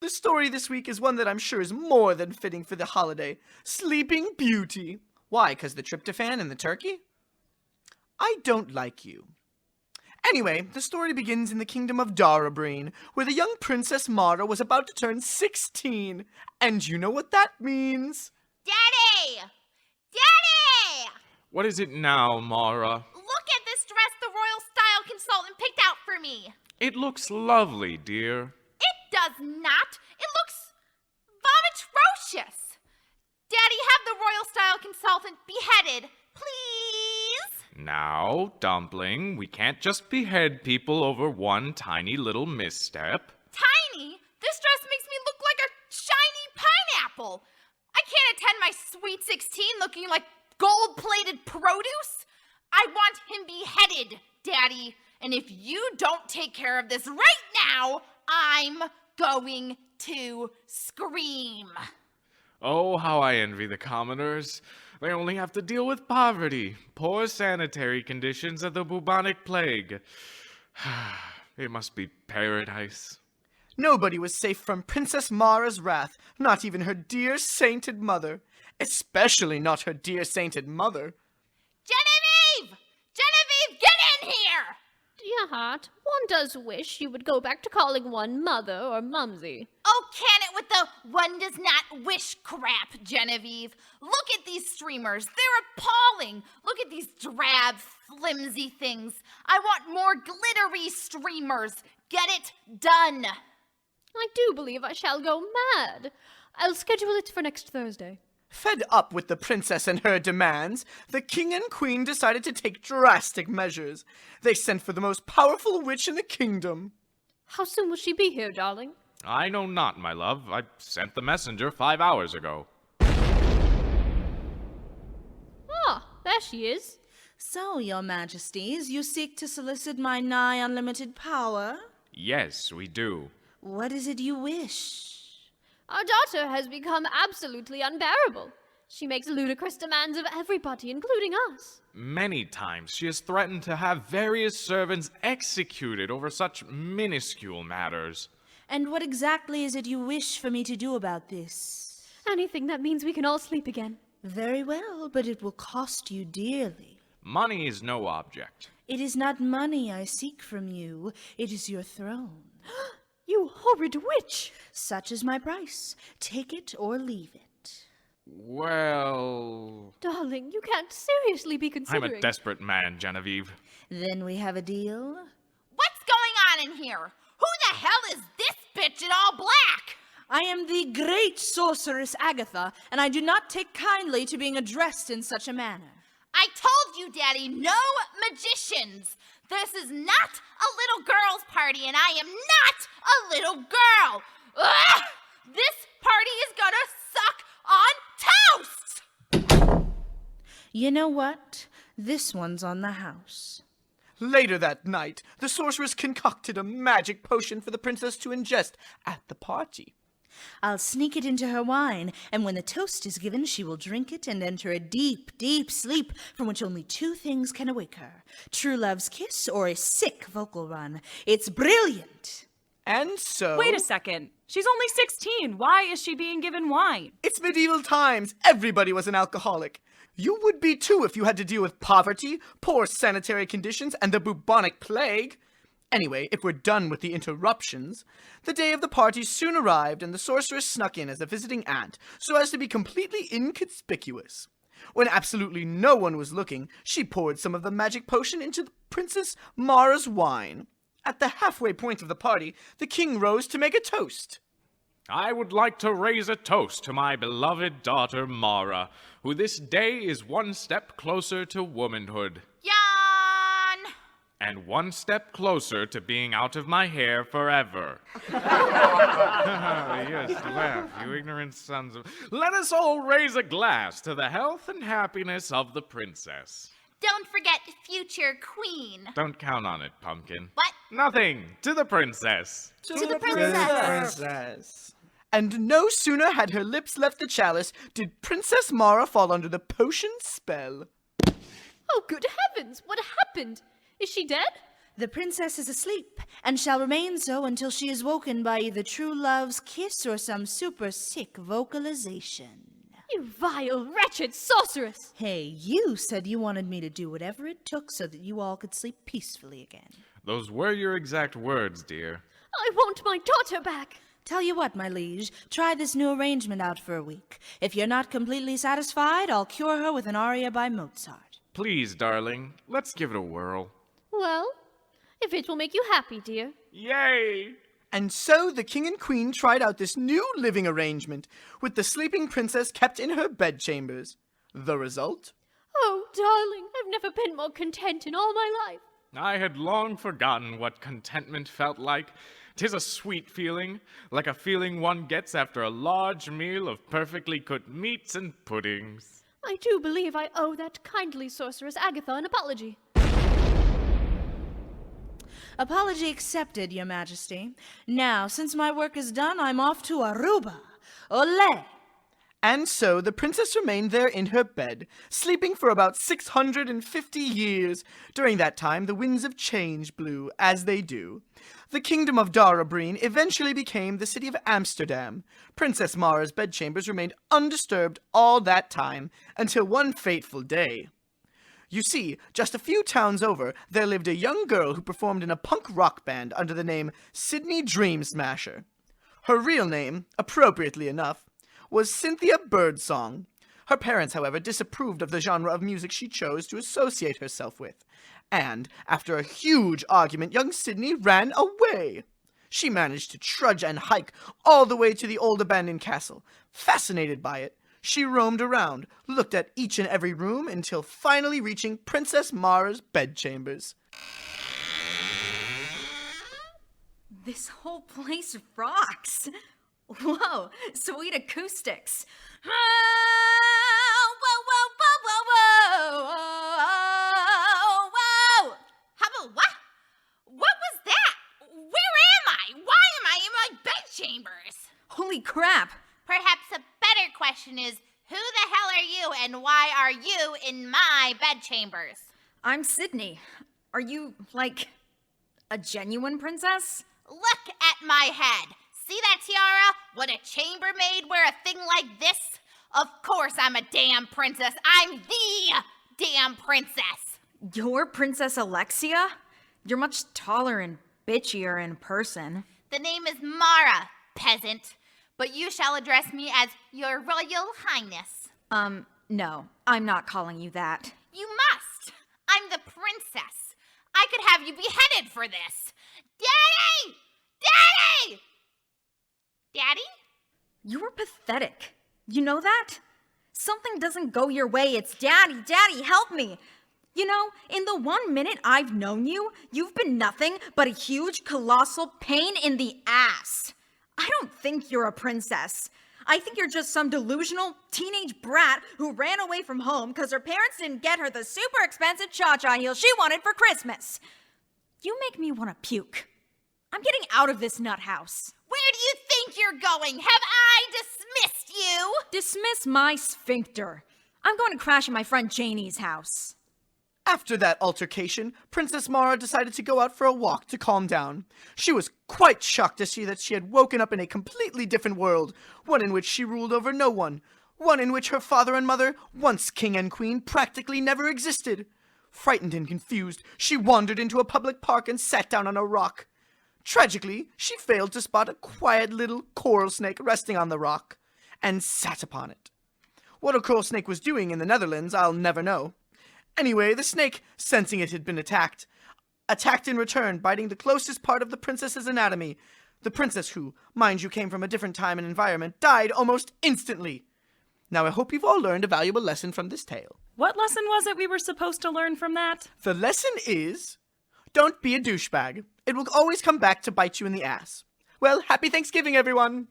The story this week is one that I'm sure is more than fitting for the holiday. Sleeping Beauty. Why, 'cause the tryptophan and the turkey? I don't like you. Anyway, the story begins in the kingdom of Darabreen, where the young Princess Mara was about to turn 16. And you know what that means? Daddy! Daddy! What is it now, Mara? Look at this dress the Royal Style Consultant picked out for me. It looks lovely, dear. It does not. It looks vomitrocious. Daddy, have the Royal Style Consultant beheaded, please. Now, Dumpling, we can't just behead people over one tiny little misstep. Tiny? This dress makes me look like a shiny pineapple. I can't attend my sweet 16 looking like gold-plated produce. I want him beheaded, Daddy. And if you don't take care of this right now, I'm going to scream. Oh, how I envy the commoners. They only have to deal with poverty, poor sanitary conditions, and the bubonic plague. It must be paradise. Nobody was safe from Princess Mara's wrath, not even her dear sainted mother. Especially not her dear sainted mother. Genevieve! Genevieve, get in here! Dear heart, one does wish you would go back to calling one mother or mumsy. Oh, can it with the one does not wish crap, Genevieve. Look at these streamers. They're appalling. Look at these drab, flimsy things. I want more glittery streamers. Get it done. I do believe I shall go mad. I'll schedule it for next Thursday. Fed up with the princess and her demands, the king and queen decided to take drastic measures. They sent for the most powerful witch in the kingdom. How soon will she be here, darling? I know not, my love. I sent the messenger 5 hours ago. Ah, there she is. So, your majesties, you seek to solicit my nigh unlimited power? Yes, we do. What is it you wish? Our daughter has become absolutely unbearable. She makes ludicrous demands of everybody, including us. Many times she has threatened to have various servants executed over such minuscule matters. And what exactly is it you wish for me to do about this? Anything that means we can all sleep again. Very well, but it will cost you dearly. Money is no object. It is not money I seek from you. It is your throne. You horrid witch! Such is my price. Take it or leave it. Well... Darling, you can't seriously be considering... I'm a desperate man, Genevieve. Then we have a deal? What's going on in here? Who the hell is this bitch in all black? I am the great sorceress Agatha, and I do not take kindly to being addressed in such a manner. I told you, Daddy, no magicians. This is not a little girl's party, and I am not a little girl. Ugh! This party is gonna suck on toast! You know what? This one's on the house. Later that night, the sorceress concocted a magic potion for the princess to ingest at the party. I'll sneak it into her wine, and when the toast is given, she will drink it and enter a deep, deep sleep from which only two things can awake her. True love's kiss or a sick vocal run. It's brilliant! And so... Wait a second. She's only 16. Why is she being given wine? It's medieval times. Everybody was an alcoholic. You would be too if you had to deal with poverty, poor sanitary conditions, and the bubonic plague. Anyway, if we're done with the interruptions, the day of the party soon arrived and the sorceress snuck in as a visiting aunt so as to be completely inconspicuous. When absolutely no one was looking, she poured some of the magic potion into the Princess Mara's wine. At the halfway point of the party, the king rose to make a toast. I would like to raise a toast to my beloved daughter Mara, who this day is one step closer to womanhood. Yawn! And one step closer to being out of my hair forever. Yes, laugh, you ignorant sons of... Let us all raise a glass to the health and happiness of the princess. Don't forget future queen. Don't count on it, Pumpkin. What? Nothing. To the princess. To the princess. Princess. And no sooner had her lips left the chalice did Princess Mara fall under the potion spell. Oh, good heavens! What happened? Is she dead? The princess is asleep, and shall remain so until she is woken by either true love's kiss or some super sick vocalization. You vile, wretched sorceress! Hey, you said you wanted me to do whatever it took so that you all could sleep peacefully again. Those were your exact words, dear. I want my daughter back! Tell you what, my liege, try this new arrangement out for a week. If you're not completely satisfied, I'll cure her with an aria by Mozart. Please, darling, let's give it a whirl. Well, if it will make you happy, dear. Yay! And so the king and queen tried out this new living arrangement, with the sleeping princess kept in her bedchambers. The result? Oh, darling, I've never been more content in all my life. I had long forgotten what contentment felt like. 'Tis a sweet feeling, like a feeling one gets after a large meal of perfectly cooked meats and puddings. I do believe I owe that kindly sorceress Agatha an apology. Apology accepted, your majesty. Now, since my work is done, I'm off to Aruba. Olé! And so the princess remained there in her bed, sleeping for about 650 years. During that time, the winds of change blew, as they do. The kingdom of Darabreen eventually became the city of Amsterdam. Princess Mara's bedchambers remained undisturbed all that time, until one fateful day. You see, just a few towns over, there lived a young girl who performed in a punk rock band under the name Sydney Dream Smasher. Her real name, appropriately enough, was Cynthia Birdsong. Her parents, however, disapproved of the genre of music she chose to associate herself with. And, after a huge argument, young Sydney ran away. She managed to trudge and hike all the way to the old abandoned castle. Fascinated by it, she roamed around, looked at each and every room until finally reaching Princess Mara's bedchambers. This whole place rocks. Whoa, sweet acoustics. Whoa, whoa, whoa, whoa, whoa, whoa. What? What was that? Where am I? Why am I in my bedchambers? Holy crap. Perhaps a better question is, who the hell are you and why are you in my bedchambers? I'm Sydney. Are you, like, a genuine princess? Look at my head. See that tiara? Would a chambermaid wear a thing like this? Of course I'm a damn princess. I'm the damn princess. You're Princess Alexia? You're much taller and bitchier in person. The name is Mara, peasant. But you shall address me as your royal highness. No, I'm not calling you that. You must. I'm the princess. I could have you beheaded for this. Daddy! Daddy! Daddy? You're pathetic. You know that? Something doesn't go your way, it's Daddy, Daddy, help me. You know, in the 1 minute I've known you, you've been nothing but a huge, colossal pain in the ass. I don't think you're a princess. I think you're just some delusional teenage brat who ran away from home because her parents didn't get her the super expensive cha-cha heels she wanted for Christmas. You make me want to puke. I'm getting out of this nut house. Where do you think you're going? Have I dismissed you? Dismiss my sphincter. I'm going to crash at my friend Janie's house. After that altercation, Princess Mara decided to go out for a walk to calm down. She was quite shocked to see that she had woken up in a completely different world, one in which she ruled over no one, one in which her father and mother, once king and queen, practically never existed. Frightened and confused, she wandered into a public park and sat down on a rock. Tragically, she failed to spot a quiet little coral snake resting on the rock, and sat upon it. What a coral snake was doing in the Netherlands, I'll never know. Anyway, the snake, sensing it had been attacked in return, biting the closest part of the princess's anatomy. The princess who, mind you, came from a different time and environment, died almost instantly. Now I hope you've all learned a valuable lesson from this tale. What lesson was it we were supposed to learn from that? The lesson is, don't be a douchebag. It will always come back to bite you in the ass. Well, happy Thanksgiving, everyone!